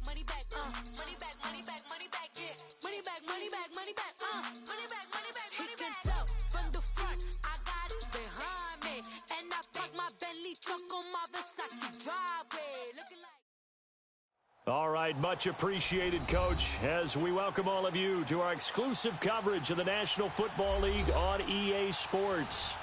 money back, money back, money back, money back, yeah. Money back, money back, money back, money back, money back, money back. He can tell from the front, I got it behind me. And I park my Bentley truck on my Versace driveway. Looking like... All right, much appreciated, Coach, as we welcome all of you to our exclusive coverage of the National Football League on EA Sports.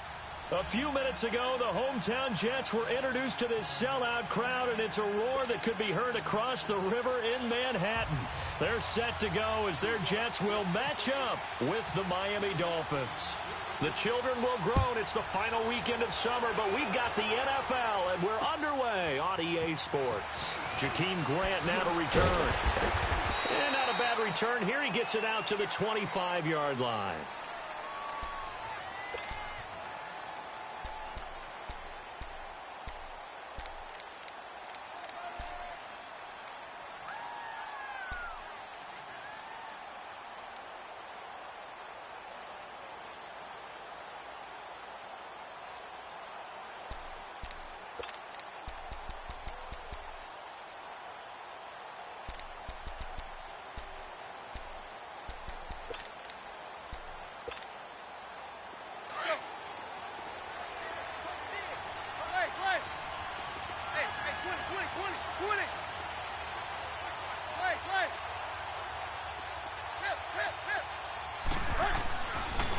A few minutes ago, the hometown Jets were introduced to this sellout crowd, and it's a roar that could be heard across the river in Manhattan. They're set to go as their Jets will match up with the Miami Dolphins. The children will groan. It's the final weekend of summer, but we've got the NFL, and we're underway on EA Sports. Jakeem Grant now to return. And not a bad return. Here he gets it out to the 25-yard line.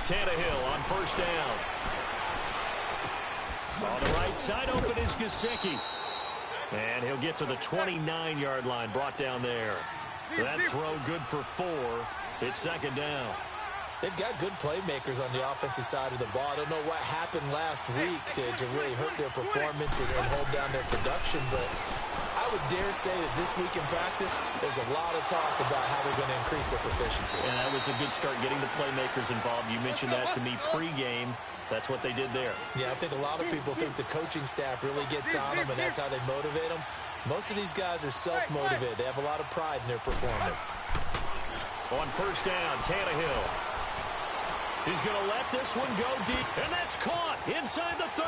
Tannehill on first down. On the right side, open is Gesicki. And he'll get to the 29-yard line, brought down there. That throw good for 4. It's second down. They've got good playmakers on the offensive side of the ball. I don't know what happened last week to really hurt their performance and hold down their production, but I would dare say that this week in practice, there's a lot of talk about how they're going to increase their proficiency. And that was a good start, getting the playmakers involved. You mentioned that to me pregame. That's what they did there. Yeah, I think a lot of people think the coaching staff really gets on them, and that's how they motivate them. Most of these guys are self-motivated. They have a lot of pride in their performance. On first down, Tannehill. He's going to let this one go deep, and that's caught inside the 30.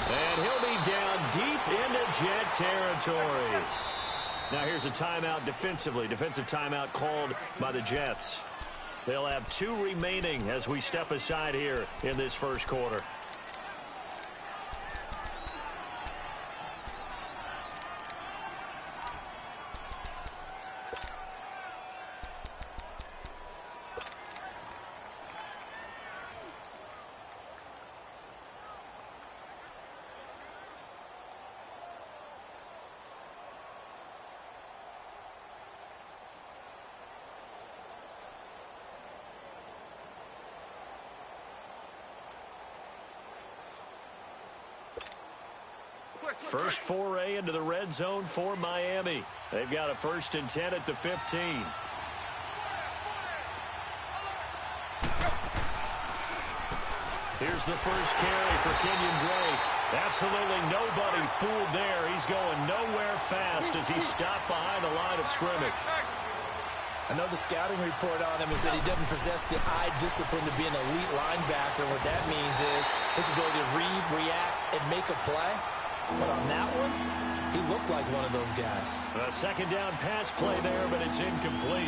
And he'll be down deep into Jet territory. Now here's a timeout defensively. Defensive timeout called by the Jets. They'll have 2 remaining as we step aside here in this first quarter. First foray into the red zone for Miami. They've got a 1st and 10 at the 15. Here's the first carry for Kenyon Drake. Absolutely nobody fooled there. He's going nowhere fast as he's stopped behind the line of scrimmage. I know the scouting report on him is that he doesn't possess the eye discipline to be an elite linebacker. What that means is his ability to read, react, and make a play. But on that one, he looked like one of those guys. A second down pass play there, but it's incomplete.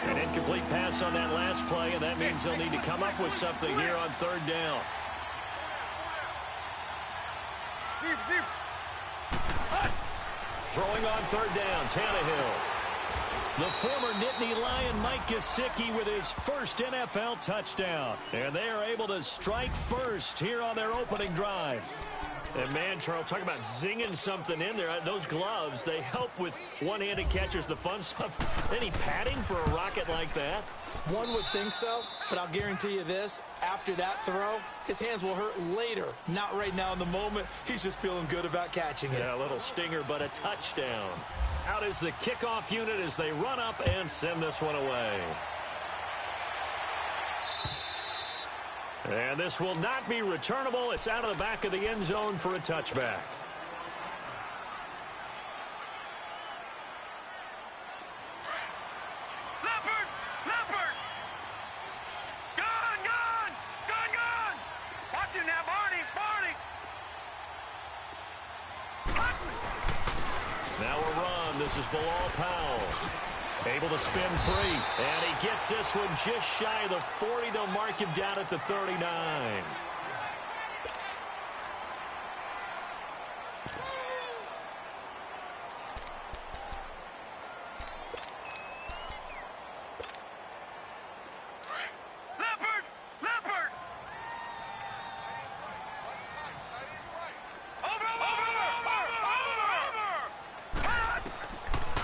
An incomplete pass on that last play, and that means they'll need to come up with something here on third down. Throwing on third down, Tannehill. The former Nittany Lion, Mike Gesicki, with his first NFL touchdown. And they are able to strike first here on their opening drive. And, man, Charles, talk about zinging something in there. Those gloves, they help with one-handed catchers, the fun stuff. Any padding for a rocket like that? One would think so, but I'll guarantee you this. After that throw, his hands will hurt later. Not right now in the moment. He's just feeling good about catching it. Yeah, a little stinger, but a touchdown. Out is the kickoff unit as they run up and send this one away. And this will not be returnable. It's out of the back of the end zone for a touchback. Leopard! Gone! Watch it now, Barney! Now a run. This is Bilal Powell. Able to spin free. And he gets this one just shy of the 40. They'll mark him down at the 39.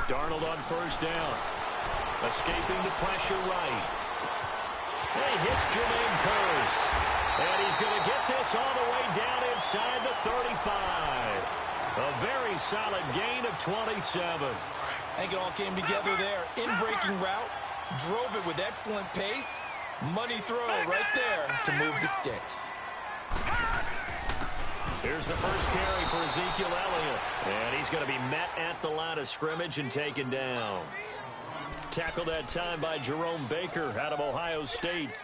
Darnold on first down. Escaping the pressure right. He hits Jermaine Kearse. And he's going to get this all the way down inside the 35. A very solid gain of 27. I think it all came together there. In-breaking route. Drove it with excellent pace. Money throw right there to move the sticks. Here's the first carry for Ezekiel Elliott. And he's going to be met at the line of scrimmage and taken down. Tackled that time by Jerome Baker out of Ohio State.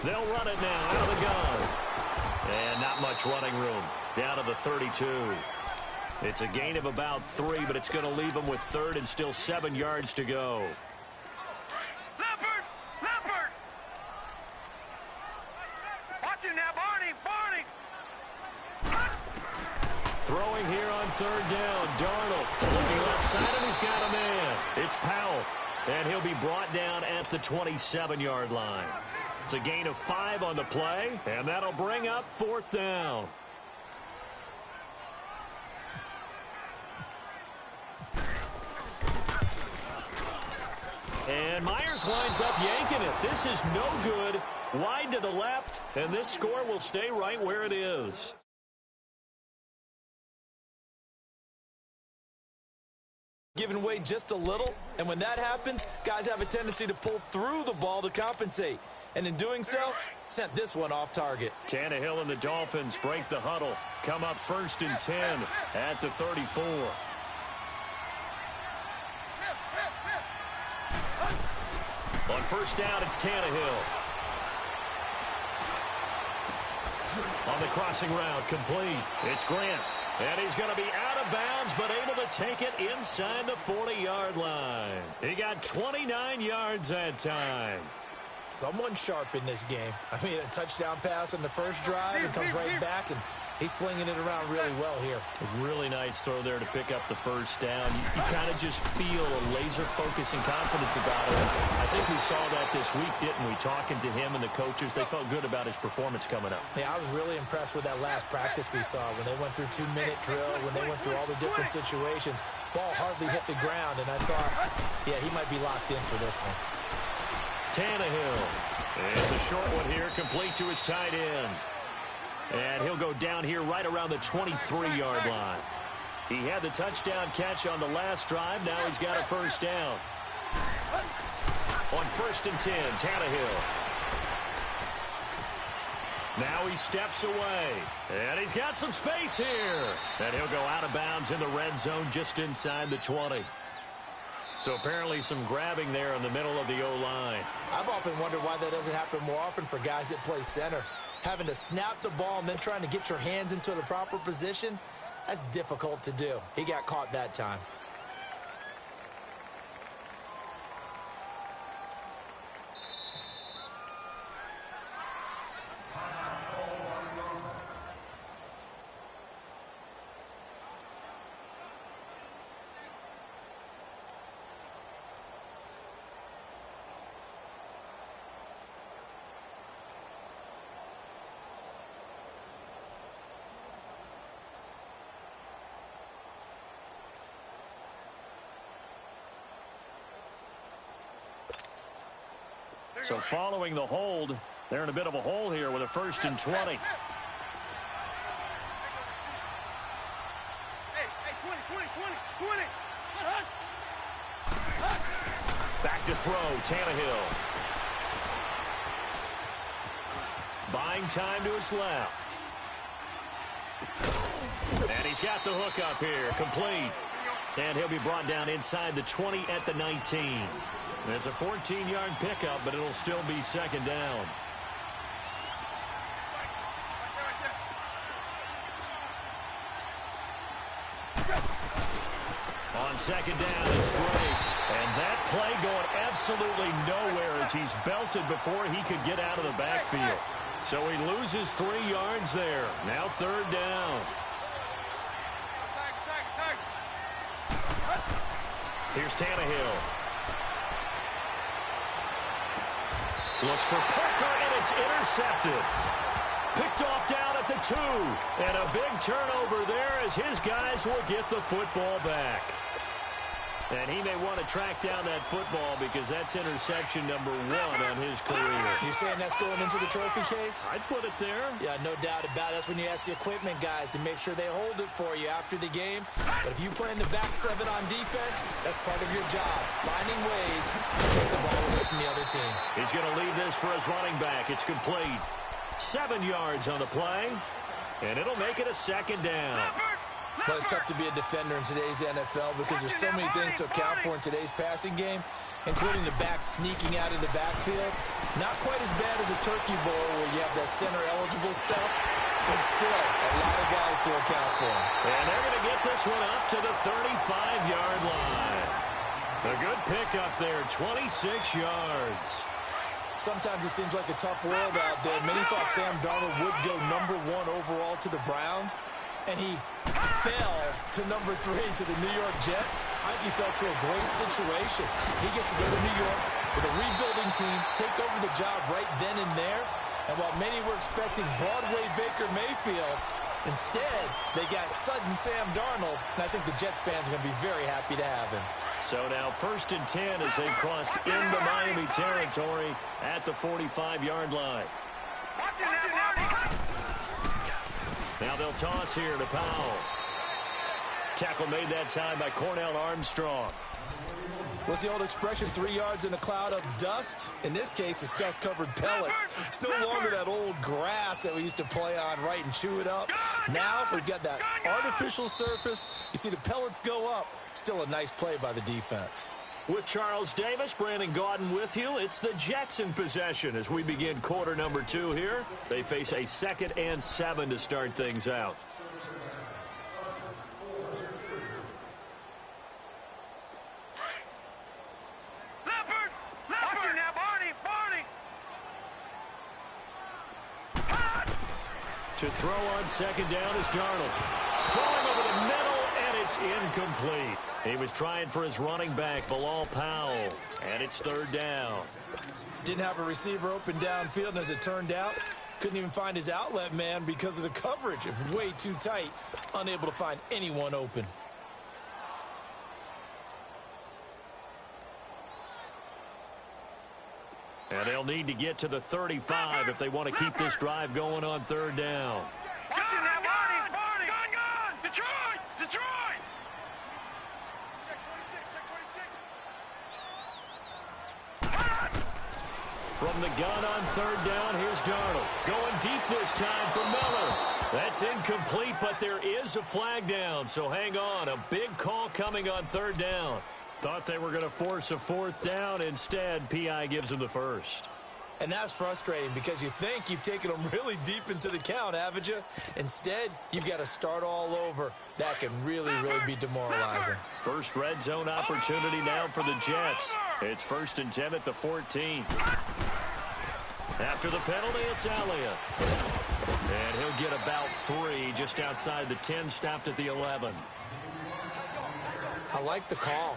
They'll run it now out of the gun. And not much running room. Down to the 32. It's a gain of about 3, but it's going to leave them with third and still 7 yards to go. Leopard! Watch it now, Barney! Throwing here on third down. Darnold looking outside, and he's got a man. It's Powell. And he'll be brought down at the 27-yard line. It's a gain of 5 on the play, and that'll bring up fourth down. And Myers winds up yanking it. This is no good. Wide to the left, and this score will stay right where it is. Giving way just a little, and when that happens, guys have a tendency to pull through the ball to compensate. And in doing so, sent this one off target. Tannehill and the Dolphins break the huddle. Come up first and 10 at the 34. On first down, it's Tannehill. On the crossing route, complete. It's Grant. And he's going to be out of bounds, but able to take it inside the 40-yard line. He got 29 yards that time. Someone sharp in this game. I mean, a touchdown pass on the first drive and comes right back, and he's flinging it around really well here. A really nice throw there to pick up the first down. You kind of just feel a laser focus and confidence about it. I think we saw that this week, didn't we? Talking to him and the coaches, they felt good about his performance coming up. Yeah, I was really impressed with that last practice we saw when they went through 2-minute drill, when they went through all the different situations. Ball hardly hit the ground, and I thought, yeah, he might be locked in for this one. Tannehill. It's a short one here, complete to his tight end. And he'll go down here right around the 23-yard line. He had the touchdown catch on the last drive. Now he's got a first down. On first and 10, Tannehill. Now he steps away. And he's got some space here. And he'll go out of bounds in the red zone just inside the 20. So apparently some grabbing there in the middle of the O-line. I've often wondered why that doesn't happen more often for guys that play center. Having to snap the ball and then trying to get your hands into the proper position, that's difficult to do. He got caught that time. So following the hold, they're in a bit of a hole here with a first and 20. Hey, 20. to throw, Tannehill. Buying time to his left. And he's got the hook up here, complete. And he'll be brought down inside the 20 at the 19. It's a 14-yard pickup, but it'll still be second down. On second down, it's Drake. And that play going absolutely nowhere as he's belted before he could get out of the backfield. So he loses 3 yards there. Now third down. Here's Tannehill. Looks for Parker, and it's intercepted. Picked off down at the 2. And a big turnover there as his guys will get the football back. And he may want to track down that football because that's interception number 1 on his career. You're saying that's going into the trophy case? I'd put it there. Yeah, no doubt about it. That's when you ask the equipment guys to make sure they hold it for you after the game. But if you play in the back 7 on defense, that's part of your job. Finding ways to take the ball away from the other team. He's going to leave this for his running back. It's complete. 7 yards on the play. And it'll make it a second down. Well, it's tough to be a defender in today's NFL because there's so many things to account for in today's passing game, including the back sneaking out of the backfield. Not quite as bad as a turkey bowl where you have that center-eligible stuff, but still a lot of guys to account for. And they're going to get this one up to the 35-yard line. A good pickup there, 26 yards. Sometimes it seems like a tough world out there. Many thought Sam Darnold would go number 1 overall to the Browns, and he fell to number 3 to the New York Jets. I think he fell to a great situation. He gets to go to New York with a rebuilding team, take over the job right then and there. And while many were expecting Broadway Baker Mayfield, instead they got sudden Sam Darnold. And I think the Jets fans are going to be very happy to have him. So now 1st and 10 as they've crossed into Miami territory at the 45-yard line. Now they'll toss here to Powell. Tackle made that time by Cornell Armstrong. What's the old expression, 3 yards in a cloud of dust? In this case, it's dust-covered pellets. It's no longer that old grass that we used to play on, right, and chew it up. Now we've got that artificial surface. You see the pellets go up. Still a nice play by the defense. With Charles Davis, Brandon Gaudin with you. It's the Jets in possession as we begin quarter number 2 here. They face a 2nd and 7 to start things out. Leopard now, Barney. To throw on 2nd down is Darnold. Throwing over the middle, and it's incomplete. He was trying for his running back, Bilal Powell, and it's 3rd down. Didn't have a receiver open downfield, and as it turned out, couldn't even find his outlet man because of the coverage. It was way too tight, unable to find anyone open. And they'll need to get to the 35 if they want to keep this drive going on 3rd down. Watching that, Barney. Gun. Detroit. From the gun on 3rd down, here's Darnold. Going deep this time for Miller. That's incomplete, but there is a flag down, so hang on. A big call coming on 3rd down. Thought they were going to force a 4th down. Instead, P.I. gives them the 1st. And that's frustrating because you think you've taken them really deep into the count, haven't you? Instead, you've got to start all over. That can really be demoralizing. First red zone opportunity now for the Jets. It's 1st and 10 at the 14. After the penalty, it's Elliott. And he'll get about 3 just outside the 10, stopped at the 11. I like the call.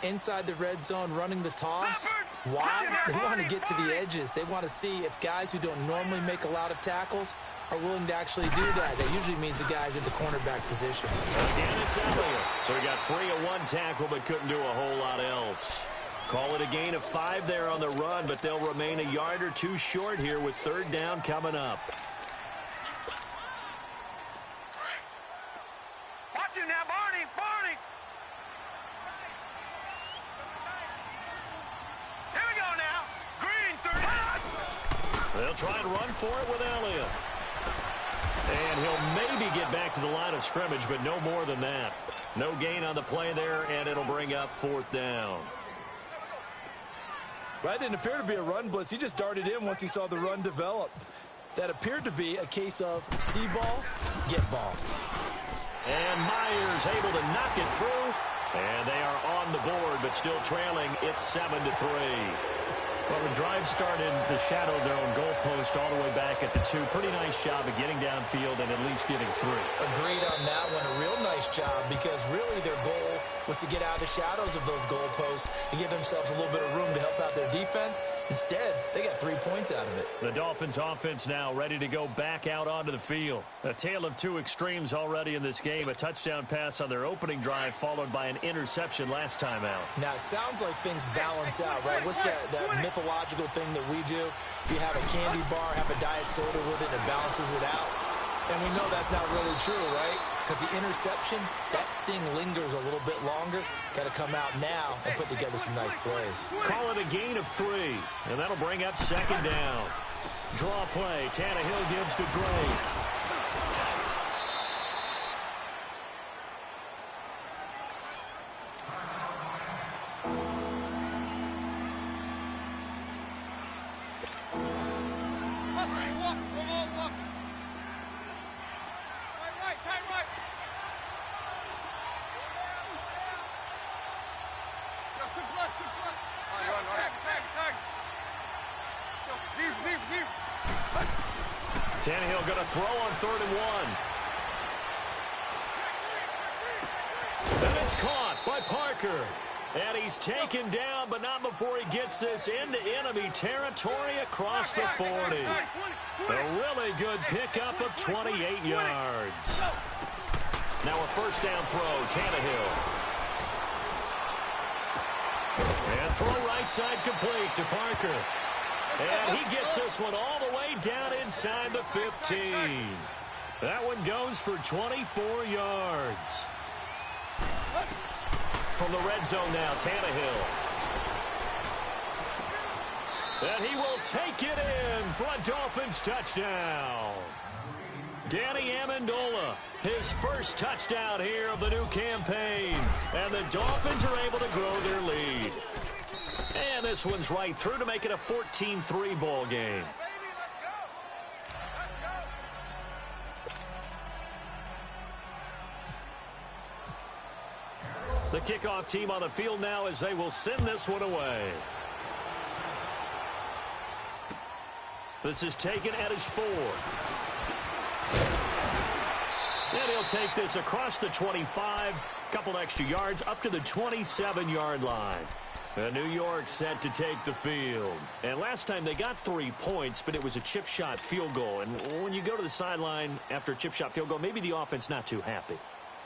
Inside the red zone, running the toss. Why? They want to get to the edges. They want to see if guys who don't normally make a lot of tackles are willing to actually do that. That usually means the guy's at the cornerback position. Again, it's Elliott. So he got 3 of 1 tackle, but couldn't do a whole lot else. Call it a gain of 5 there on the run, but they'll remain a yard or 2 short here with 3rd down coming up. Watching now, Barney. They'll try and run for it with Elliott. And he'll maybe get back to the line of scrimmage, but no more than that. No gain on the play there, and it'll bring up 4th down. That didn't appear to be a run blitz. He just darted in once he saw the run develop. That appeared to be a case of see ball, get ball. And Myers able to knock it through. And they are on the board, but still trailing. It's 7-3. Well, the drive started the shadow of their own goalpost all the way back at the 2. Pretty nice job of getting downfield and at least getting 3. Agreed on that one. A real nice job because really their goal was to get out of the shadows of those goalposts and give themselves a little bit of room to help out their defense. Instead, they got 3 points out of it. The Dolphins offense now ready to go back out onto the field. A tale of 2 extremes already in this game. A touchdown pass on their opening drive followed by an interception last time out. Now, it sounds like things balance out, right? What's that mythological thing that we do? If you have a candy bar, have a diet soda with it, it balances it out. And we know that's not really true, right? Because the interception, that sting lingers a little bit longer. Got to come out now and put together some nice plays. Call it a gain of 3, and that'll bring up 2nd down. Draw play. Tannehill gives to Drake. Tannehill going to throw on 3rd and 1. And it's caught by Parker. And he's taken down, but not before he gets this into enemy territory across the 40. A really good pickup of 28 yards. Now a 1st down throw, Tannehill. And throw right side complete to Parker. And he gets this one all the way down inside the 15. That one goes for 24 yards. From the red zone now, Tannehill. And he will take it in for a Dolphins touchdown. Danny Amendola, his first touchdown here of the new campaign. And the Dolphins are able to grow their lead. And this one's right through to make it a 14-3 ball game. The kickoff team on the field now as they will send this one away. This is taken at his 4. And he'll take this across the 25, couple extra yards up to the 27-yard line. New York set to take the field. And last time they got 3 points, but it was a chip shot field goal. And when you go to the sideline after a chip shot field goal, maybe the offense not too happy.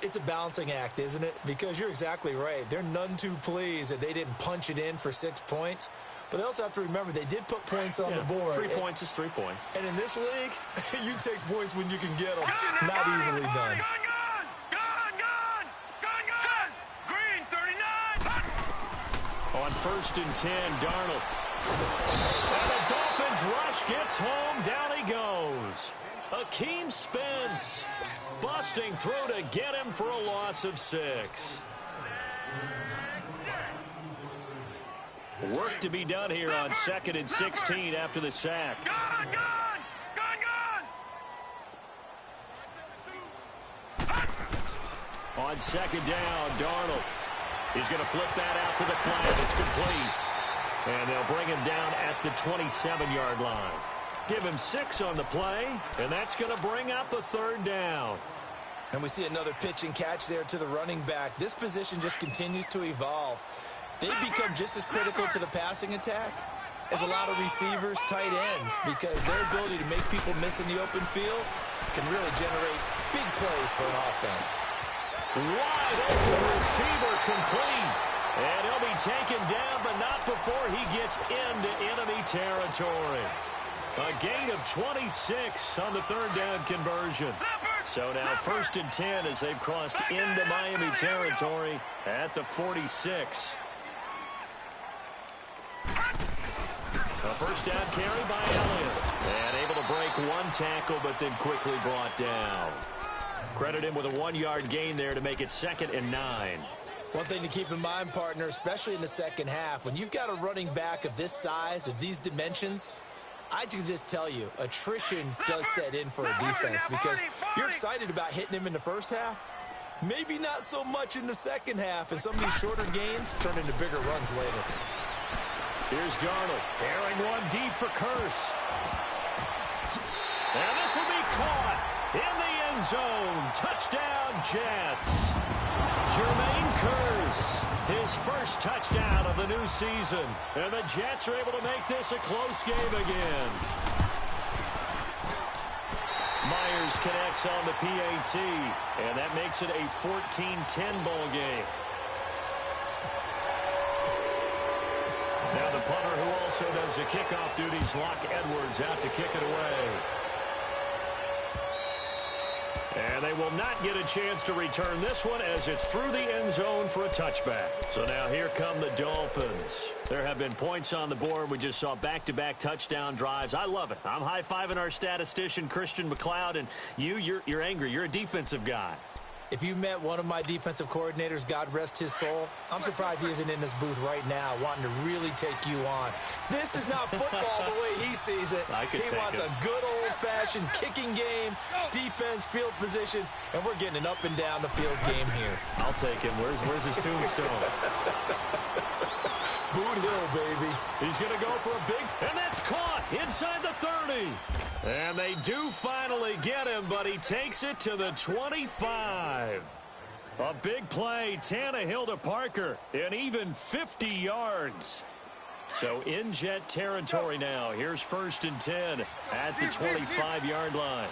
It's a balancing act, isn't it? Because you're exactly right. They're none too pleased that they didn't punch it in for 6 points. But they also have to remember they did put points on the board. 3 points is 3 points. And in this league, you take points when you can get them. Not easily done. On 1st and 10, Darnold. And the Dolphins rush gets home. Down he goes. Akeem Spence busting through to get him for a loss of 6. Work to be done here on 2nd and 16 after the sack. On 2nd down, Darnold. He's going to flip that out to the flat. It's complete. And they'll bring him down at the 27-yard line. Give him 6 on the play, and that's going to bring up a 3rd down. And we see another pitch and catch there to the running back. This position just continues to evolve. They become just as critical to the passing attack as a lot of receivers, tight ends, because their ability to make people miss in the open field can really generate big plays for an offense. Wide open receiver complete. And he'll be taken down, but not before he gets into enemy territory. A gain of 26 on the 3rd down conversion. So now 1st and 10 as they've crossed into Miami territory at the 46. A first down carry by Elliott. And able to break one tackle, but then quickly brought down. Credit him with a 1-yard gain there to make it 2nd and 9. One thing to keep in mind, partner, especially in the second half, when you've got a running back of this size, of these dimensions, I can just tell you, attrition does set in for a defense because you're excited about hitting him in the first half. Maybe not so much in the second half, and some of these shorter gains turn into bigger runs later. Here's Darnold, airing one deep for Curse. And this will be caught in the end zone. Touchdown, Jets. Jermaine Curse, his first touchdown of the new season. And the Jets are able to make this a close game again. Myers connects on the PAT, and that makes it a 14-10 ball game. Now the punter who also does the kickoff duties, Locke Edwards, out to kick it away. And they will not get a chance to return this one as it's through the end zone for a touchback. So now here come the Dolphins. There have been points on the board. We just saw back-to-back touchdown drives. I love it. I'm high-fiving our statistician, Christian McLeod, and you're angry. You're a defensive guy. If you met one of my defensive coordinators, God rest his soul, I'm surprised he isn't in this booth right now wanting to really take you on. This is not football the way he sees it. He wants a good old-fashioned kicking game, defense, field position, and we're getting an up-and-down the field game here. I'll take him. Where's his tombstone? Boot Hill, baby. He's going to go for a big, and that's caught inside the 30. And they do finally get him, but he takes it to the 25. A big play, Tannehill to Parker, and even 50 yards. So in Jet territory now. Here's 1st and 10 at the 25-yard line.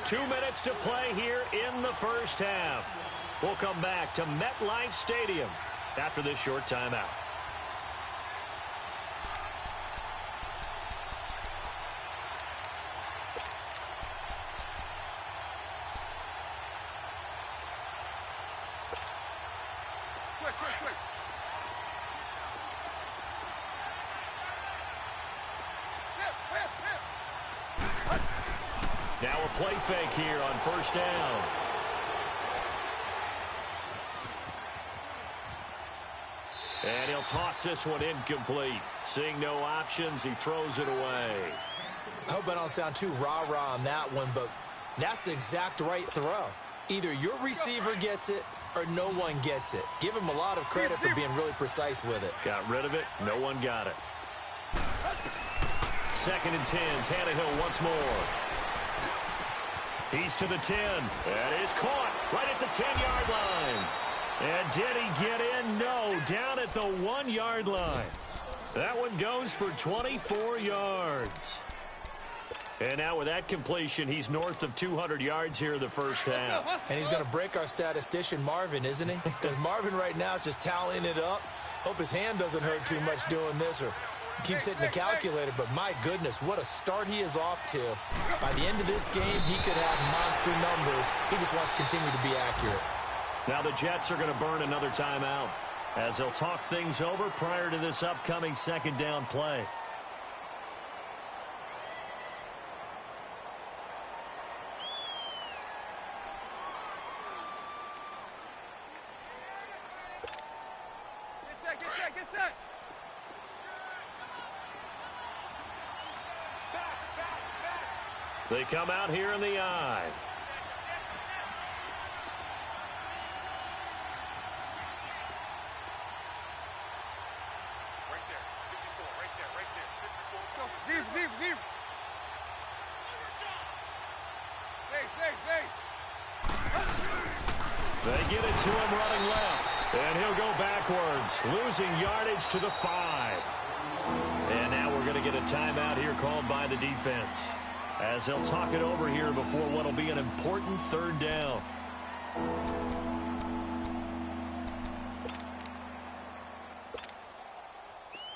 Two minutes to play here in the first half. We'll come back to MetLife Stadium after this short timeout. Now a play fake here on 1st down. And he'll toss this one incomplete. Seeing no options, he throws it away. I hope I don't sound too rah-rah on that one, but that's the exact right throw. Either your receiver gets it or no one gets it. Give him a lot of credit for being really precise with it. Got rid of it. No one got it. 2nd and 10. Tannehill once more. He's to the 10. That is caught right at the 10-yard line. And did he get in? No, down at the 1-yard line. That one goes for 24 yards. And now with that completion, he's north of 200 yards here in the first half. And he's going to break our statistician, Marvin, isn't he? Because Marvin right now is just tallying it up. Hope his hand doesn't hurt too much doing this or keeps hitting the calculator. But my goodness, what a start he is off to. By the end of this game, he could have monster numbers. He just wants to continue to be accurate. Now the Jets are going to burn another timeout as they'll talk things over prior to this upcoming 2nd down play. Get set. They come out here in the eye. Zero. They get it to him running left. And he'll go backwards, losing yardage to the 5. And now we're going to get a timeout here called by the defense, as they'll talk it over here before what will be an important 3rd down.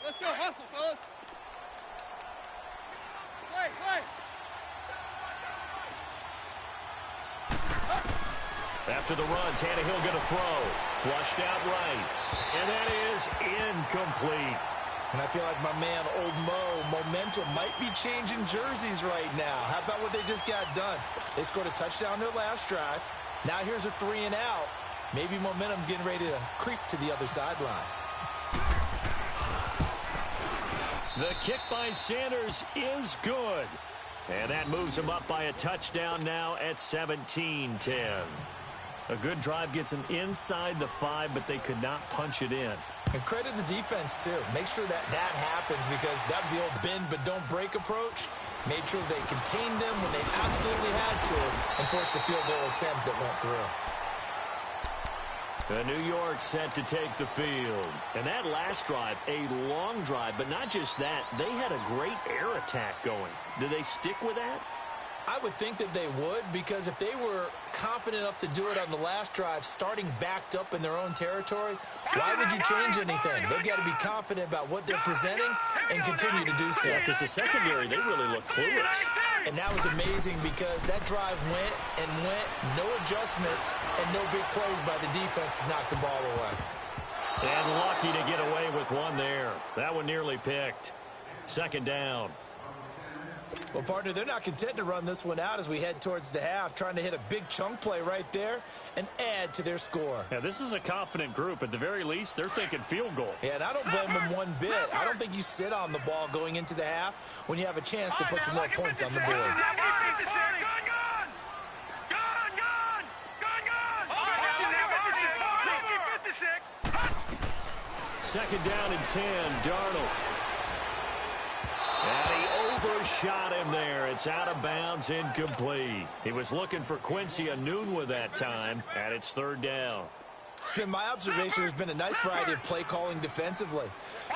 Let's go hustle, fellas. Play. After the run, Tannehill going to throw. Flushed out right. And that is incomplete. And I feel like my man, Old Mo, momentum might be changing jerseys right now. How about what they just got done? They scored a touchdown their last drive. Now here's a 3 and out. Maybe momentum's getting ready to creep to the other sideline. The kick by Sanders is good. And that moves him up by a touchdown now at 17-10. A good drive gets him inside the 5, but they could not punch it in. And credit the defense, too. Make sure that happens, because that was the old bend but don't break approach. Made sure they contained them when they absolutely had to and forced the field goal attempt that went through. New York set to take the field. And that last drive, a long drive, but not just that. They had a great air attack going. Do they stick with that? I would think that they would, because if they were confident enough to do it on the last drive, starting backed up in their own territory, why would you change anything? They've got to be confident about what they're presenting and continue to do so. Yeah, because the secondary, they really look clueless. And that was amazing, because that drive went and went, no adjustments, and no big plays by the defense to knock the ball away. And lucky to get away with one there. That one nearly picked. Second down. Well, partner, they're not content to run this one out as we head towards the half, trying to hit a big chunk play right there and add to their score. Yeah, this is a confident group. At the very least, they're thinking field goal. Yeah, and I don't blame them one bit. I don't think you sit on the ball going into the half when you have a chance to put some more points on the board. Second down and 10, Darnold. And he overshot him there. It's out of bounds, incomplete. He was looking for Quincy Enunwa that time, and it's third down. It's been my observation there's been a nice variety of play calling defensively.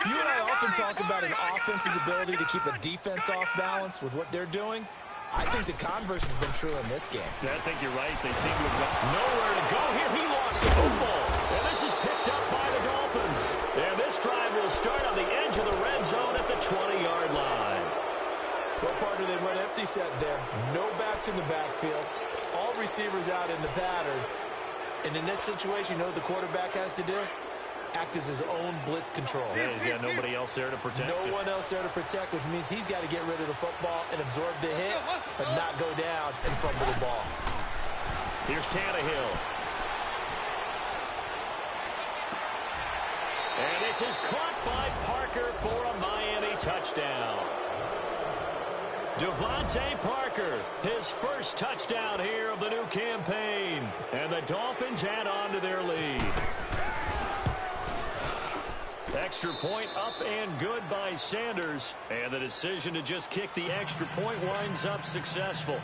You and I often talk about an offense's ability to keep a defense off balance with what they're doing. I think the converse has been true in this game. Yeah, I think you're right. They seem to have got nowhere to go here. He lost the football. And this is picked up by the Dolphins. And this drive will start on the edge of the red zone at the 20-yard line. Well, partner, they went empty set there. No backs in the backfield. All receivers out in the pattern. And in this situation, you know what the quarterback has to do? Act as his own blitz control. Yeah, he's got nobody else there to protect him. No one else there to protect, which means he's got to get rid of the football and absorb the hit, but not go down and fumble the ball. Here's Tannehill. And this is caught by Parker for a Miami touchdown. Devontae Parker, his first touchdown here of the new campaign. And the Dolphins add on to their lead. Extra point up and good by Sanders. And the decision to just kick the extra point winds up successful.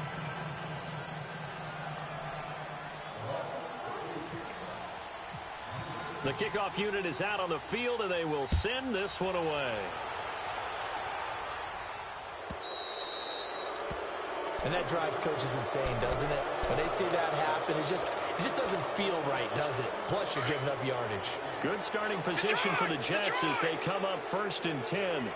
The kickoff unit is out on the field, and they will send this one away. And that drives coaches insane, doesn't it? When they see that happen, it just doesn't feel right, does it? Plus, you're giving up yardage. Good starting position for the Jets as they come up 1st and 10.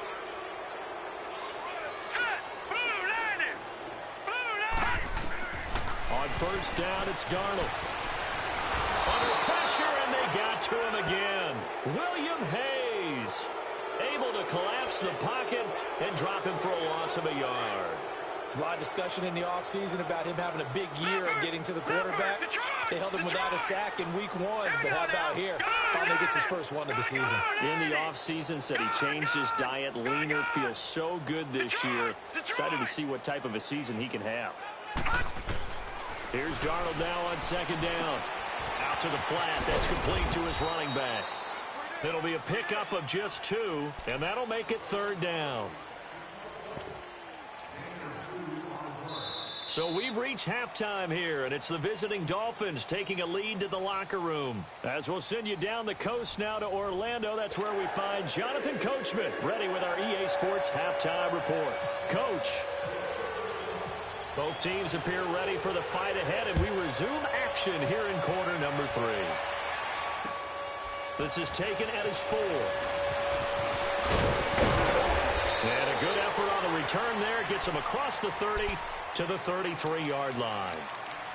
On first down, it's Darnold. Under pressure, and they got to him again. William Hayes able to collapse the pocket and drop him for a loss of a yard. There's a lot of discussion in the offseason about him having a big year and getting to the quarterback. They held him without a sack in week 1, but how about here? Finally gets his first one of the season. In the offseason, said he changed his diet, leaner, feels so good this year. Excited to see what type of a season he can have. Here's Darnold now on second down. Out to the flat. That's complete to his running back. It'll be a pickup of just 2, and that'll make it third down. So we've reached halftime here, and it's the visiting Dolphins taking a lead to the locker room. As we'll send you down the coast now to Orlando, that's where we find Jonathan Coachman, ready with our EA Sports halftime report. Coach. Both teams appear ready for the fight ahead, and we resume action here in quarter number 3. This is taken at his 4. And a good effort on the return there. Gets him across the 30 to the 33-yard line.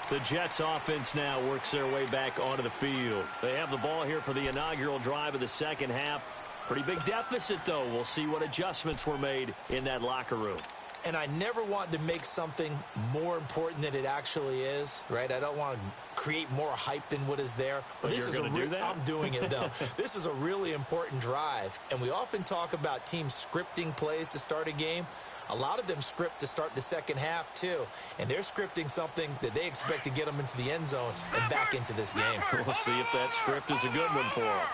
The Jets offense now works their way back onto the field. They have the ball here for the inaugural drive of the second half. Pretty big deficit, though. We'll see what adjustments were made in that locker room. And I never want to make something more important than it actually is, right? I don't want to create more hype than what is there. But this is do that? I'm doing it, though. This is a really important drive. And we often talk about teams scripting plays to start a game. A lot of them script to start the second half, too. And they're scripting something that they expect to get them into the end zone and back into this game. We'll see if that script is a good one for them.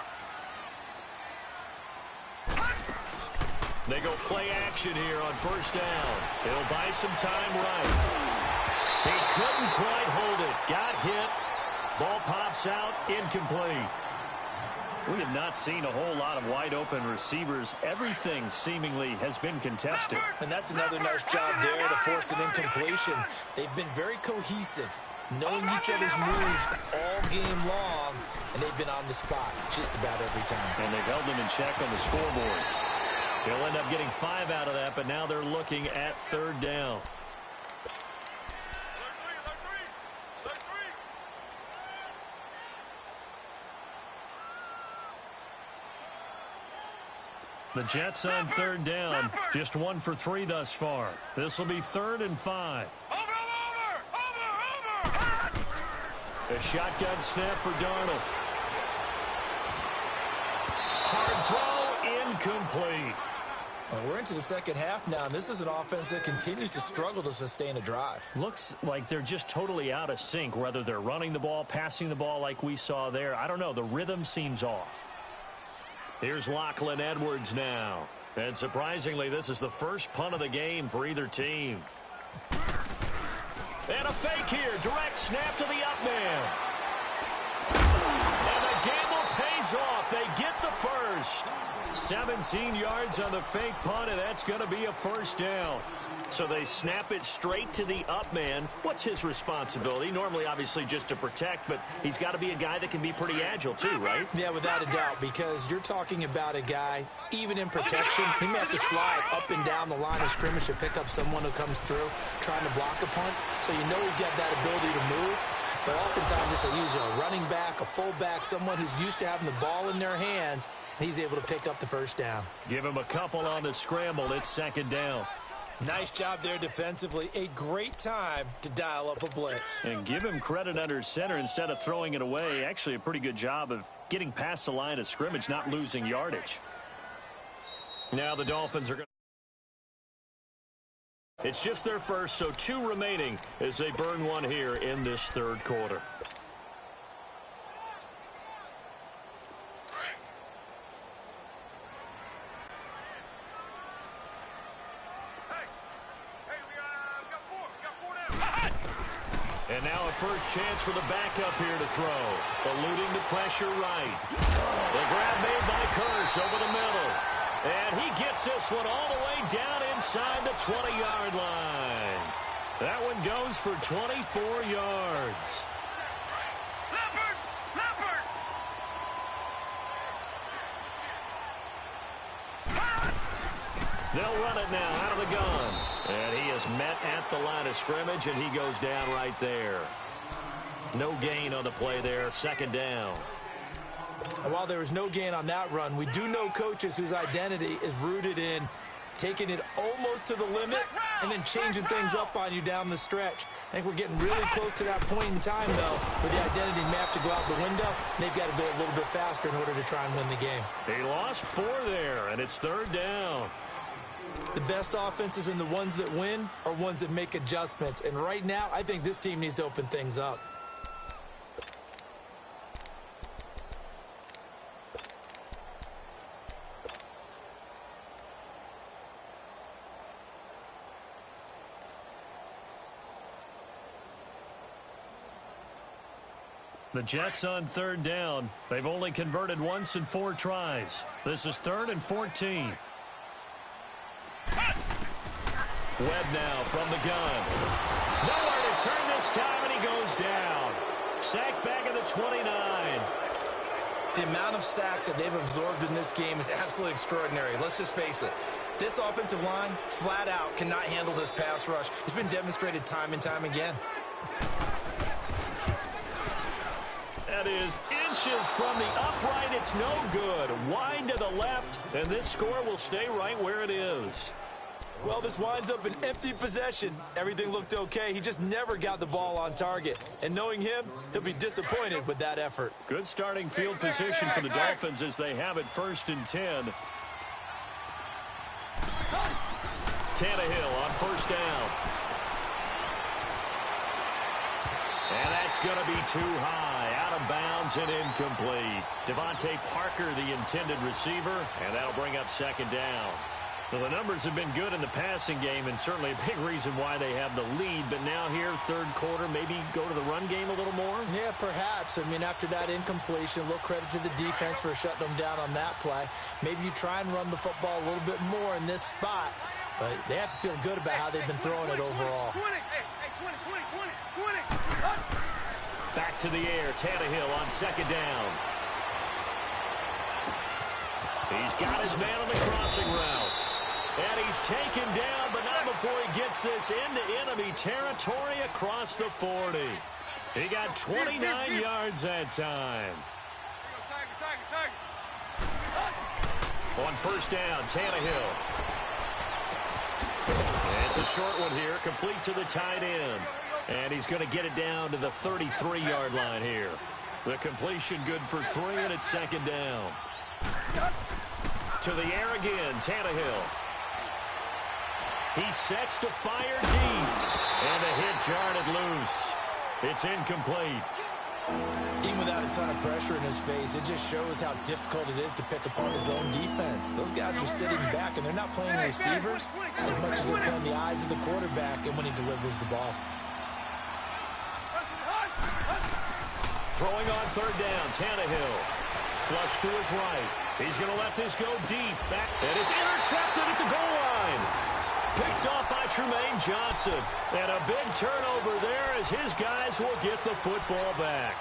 They go play action here on first down. It'll buy some time right. He couldn't quite hold it. Got hit. Ball pops out. Incomplete. We have not seen a whole lot of wide-open receivers. Everything seemingly has been contested. And that's another nice job there to force an incompletion. They've been very cohesive, knowing each other's moves all game long, and they've been on the spot just about every time. And they've held them in check on the scoreboard. They'll end up getting 5 out of that, but now they're looking at third down. The Jets on third down, just 1 for 3 thus far. This will be 3rd and 5. A shotgun snap for Darnold. Hard throw, incomplete. Well, we're into the second half now, and this is an offense that continues to struggle to sustain a drive. Looks like they're just totally out of sync, whether they're running the ball, passing the ball like we saw there. I don't know. The rhythm seems off. Here's Lachlan Edwards now. And surprisingly, this is the first punt of the game for either team. And a fake here. Direct snap to the up man. And the gamble pays off. They get the first. 17 yards on the fake punt, and that's going to be a first down. So they snap it straight to the up man. What's his responsibility? Normally, obviously, just to protect, but he's got to be a guy that can be pretty agile too, right? Yeah, without a doubt, because you're talking about a guy, even in protection, he may have to slide up and down the line of scrimmage to pick up someone who comes through trying to block a punt. So you know he's got that ability to move. But oftentimes, this will use a running back, a fullback, someone who's used to having the ball in their hands, and he's able to pick up the first down. Give him a couple on the scramble. It's second down. Nice job there defensively. A great time to dial up a blitz. And give him credit under center instead of throwing it away. Actually, a pretty good job of getting past the line of scrimmage, not losing yardage. Now the Dolphins are going to... It's just their first, so 2 remaining as they burn one here in this third quarter. And now a first chance for the backup here to throw. Eluding the pressure right. The grab made by Curse over the middle. And he gets this one all the way down inside the 20-yard line. That one goes for 24 yards. They'll run it now out of the gun. And he is met at the line of scrimmage, and he goes down right there. No gain on the play there, second down. And while there was no gain on that run, we do know coaches whose identity is rooted in taking it almost to the limit and then changing things up on you down the stretch. I think we're getting really close to that point in time, though, where the identity may have to go out the window, and they've got to go a little bit faster in order to try and win the game. They lost 4 there, and it's third down. The best offenses and the ones that win are ones that make adjustments. And right now, I think this team needs to open things up. The Jets on third down. They've only converted once in 4 tries. This is 3rd and 14. Webb now from the gun. Nowhere to turn this time, and he goes down. Sacked back at the 29. The amount of sacks that they've absorbed in this game is absolutely extraordinary. Let's just face it. This offensive line, flat out, cannot handle this pass rush. It's been demonstrated time and time again. Flashes from the upright. It's no good. Wide to the left, and this score will stay right where it is. Well, this winds up an empty possession. Everything looked okay. He just never got the ball on target. And knowing him, he'll be disappointed with that effort. Good starting field position for the Dolphins as they have it 1st and 10. Tannehill on 1st down. And that's going to be too high. Out of bounds and incomplete. Devontae Parker, the intended receiver, and that'll bring up 2nd down. Well, the numbers have been good in the passing game, and certainly a big reason why they have the lead. But now here, 3rd quarter, maybe go to the run game a little more? Yeah, perhaps. I mean, after that incompletion, a little credit to the defense for shutting them down on that play. Maybe you try and run the football a little bit more in this spot. But they have to feel good about how they've been throwing it overall. 20. Back to the air. Tannehill on 2nd down. He's got his man on the crossing route. And he's taken down, but not before he gets this into enemy territory across the 40. He got 29 yards that time. On 1st down, Tannehill. And it's a short one here, complete to the tight end. And he's going to get it down to the 33-yard line here. The completion good for 3, and it's 2nd down. To the air again, Tannehill. He sets to fire deep. And the hit jarred loose. It's incomplete. Even without a ton of pressure in his face, it just shows how difficult it is to pick upon his own defense. Those guys are sitting back, and they're not playing receivers as much as they're playing the eyes of the quarterback and when he delivers the ball. Throwing on 3rd down, Tannehill. Flush to his right. He's going to let this go deep. Back, and it's intercepted at the goal line. Picked off by Tremaine Johnson. And a big turnover there as his guys will get the football back.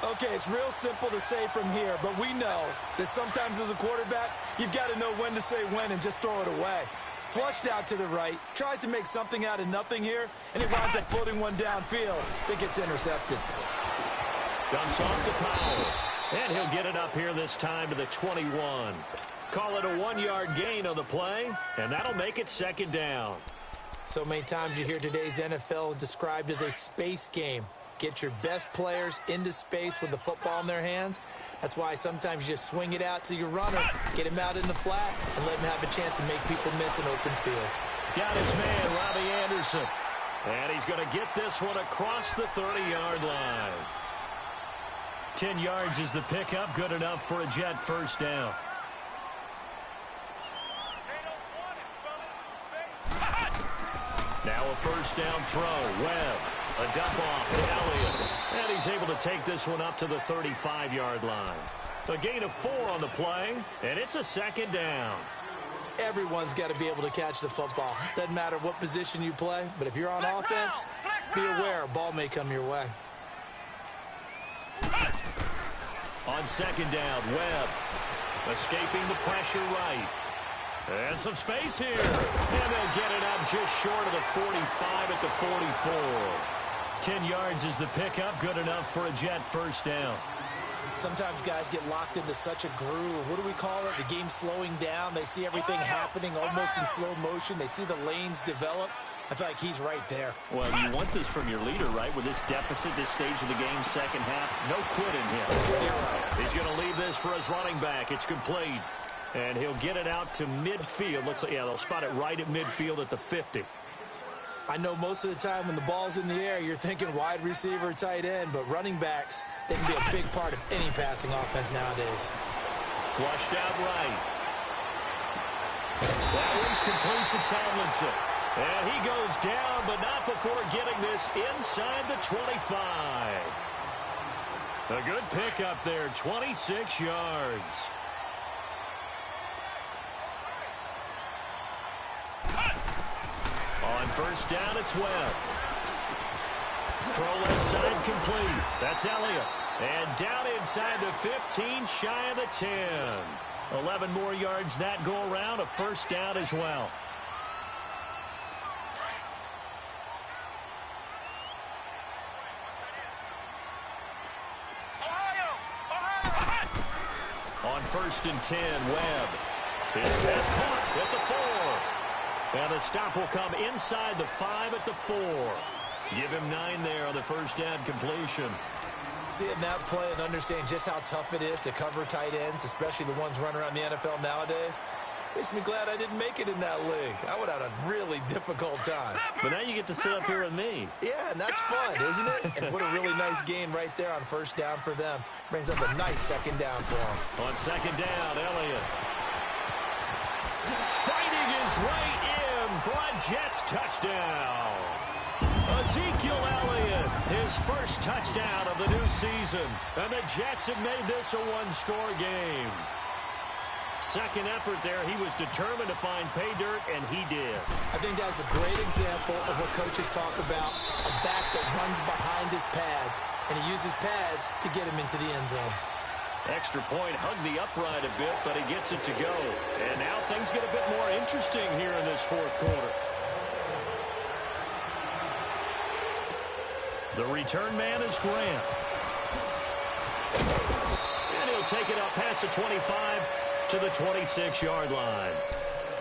Okay, it's real simple to say from here, but we know that sometimes as a quarterback, you've got to know when to say when and just throw it away. Flushed out to the right, tries to make something out of nothing here, and he winds up floating one downfield that gets intercepted. Dumps off to Powell. And he'll get it up here this time to the 21. Call it a 1-yard gain on the play, and that'll make it 2nd down. So many times you hear today's NFL described as a space game. Get your best players into space with the football in their hands. That's why sometimes you just swing it out to your runner, get him out in the flat, and let him have a chance to make people miss an open field. Got his man, Robbie Anderson. And he's going to get this one across the 30-yard line. 10 yards is the pickup, good enough for a Jet 1st down. Now a 1st down throw. Webb, a dump off to Elliott. And he's able to take this one up to the 35-yard line. A gain of 4 on the play, and it's a 2nd down. Everyone's got to be able to catch the football. Doesn't matter what position you play, but if you're on offense, be aware a ball may come your way. On 2nd down, Webb escaping the pressure right. And some space here. And they'll get it up just short of the 45 at the 44. 10 yards is the pickup, good enough for a Jet 1st down. Sometimes guys get locked into such a groove. What do we call it? The game's slowing down. They see everything happening almost in slow motion. They see the lanes develop. I feel like he's right there. Well, you want this from your leader, right? With this deficit, this stage of the game, 2nd half, no quit in him. 0. He's going to leave this for his running back. It's complete. And he'll get it out to midfield. Looks like, yeah, they'll spot it right at midfield at the 50. I know most of the time when the ball's in the air, you're thinking wide receiver, tight end, but running backs, they can be a big part of any passing offense nowadays. Flushed out right. That one's complete to Tomlinson. And he goes down, but not before getting this inside the 25. A good pickup there, 26 yards. On 1st down, it's Webb. Throw left side complete. That's Elliott. And down inside the 15, shy of the 10. 11 more yards that go around, a 1st down as well. on 1st and 10. Webb. His pass caught at the 4. And the stop will come inside the 5 at the 4. Give him 9 there on the first down completion. Seeing that play and understanding just how tough it is to cover tight ends, especially the ones running around the NFL nowadays, makes me glad I didn't make it in that league. I would have had a really difficult time. But now you get to sit up here with me. Yeah, and that's fun, isn't it? And what a really nice gain right there on first down for them. Brings up a nice second down for them. On second down, Elliott. Fighting his way in for a Jets touchdown. Ezekiel Elliott, his first touchdown of the new season. And the Jets have made this a one-score game. Second effort there, he was determined to find pay dirt, and he did. I think that's a great example of what coaches talk about, a back that runs behind his pads, and he uses pads to get him into the end zone. Extra point, hugged the upright a bit, but he gets it to go. And now things get a bit more interesting here in this fourth quarter. The return man is Grant. And he'll take it up past the 25 to the 26-yard line.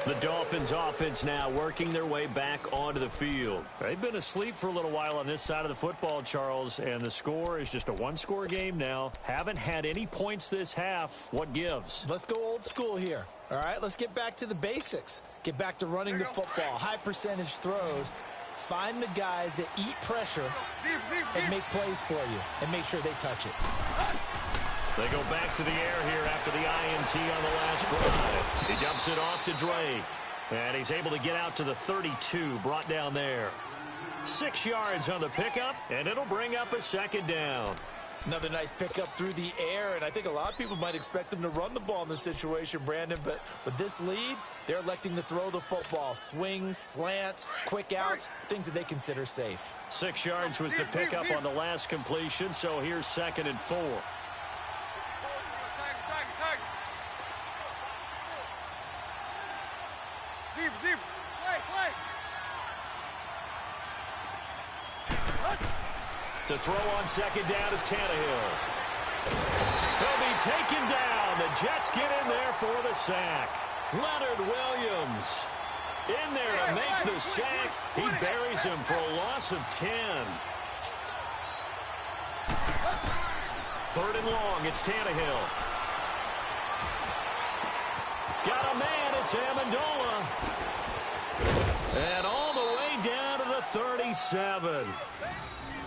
The Dolphins offense now working their way back onto the field. They've been asleep for a little while on this side of the football, Charles, and the score is just a one-score game now. Haven't had any points this half. What gives? Let's go old school here. All right, let's get back to the basics. Get back to running the football, high percentage throws. Find the guys that eat pressure and make plays for you and make sure they touch it. They go back to the air here after the INT on the last drive. He dumps it off to Drake. And he's able to get out to the 32, brought down there. 6 yards on the pickup, and it'll bring up a second down. Another nice pickup through the air, and I think a lot of people might expect them to run the ball in this situation, Brandon, but with this lead, they're electing to throw the football. Swings, slants, quick outs, things that they consider safe. 6 yards was the pickup on the last completion, so here's 2nd and 4. Deep. Play. To throw on second down is Tannehill. He'll be taken down. The Jets get in there for the sack. Leonard Williams in there to make the sack. He buries him for a loss of 10. 3rd and long. It's Tannehill. Got a man. It's Amendola. And all the way down to the 37.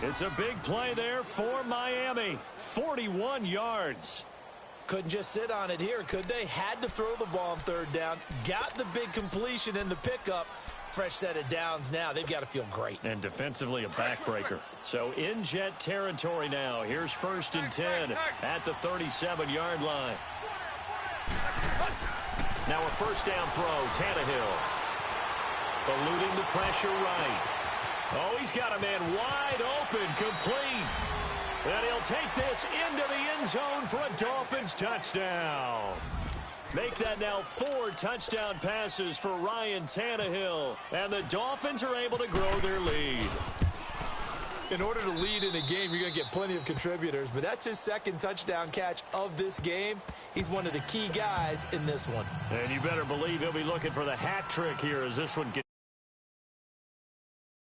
It's a big play there for Miami. 41 yards. Couldn't just sit on it here, could they? Had to throw the ball on 3rd down. Got the big completion in the pickup. Fresh set of downs now. They've got to feel great. And defensively a backbreaker. So in Jet territory now. Here's 1st and 10 at the 37-yard line. Now a first down throw. Tannehill. Eluding the pressure right. Oh, he's got a man wide open, complete. And he'll take this into the end zone for a Dolphins touchdown. Make that now 4 touchdown passes for Ryan Tannehill. And the Dolphins are able to grow their lead. In order to lead in a game, you're going to get plenty of contributors, but that's his 2nd touchdown catch of this game. He's one of the key guys in this one. And you better believe he'll be looking for the hat trick here as this one continues.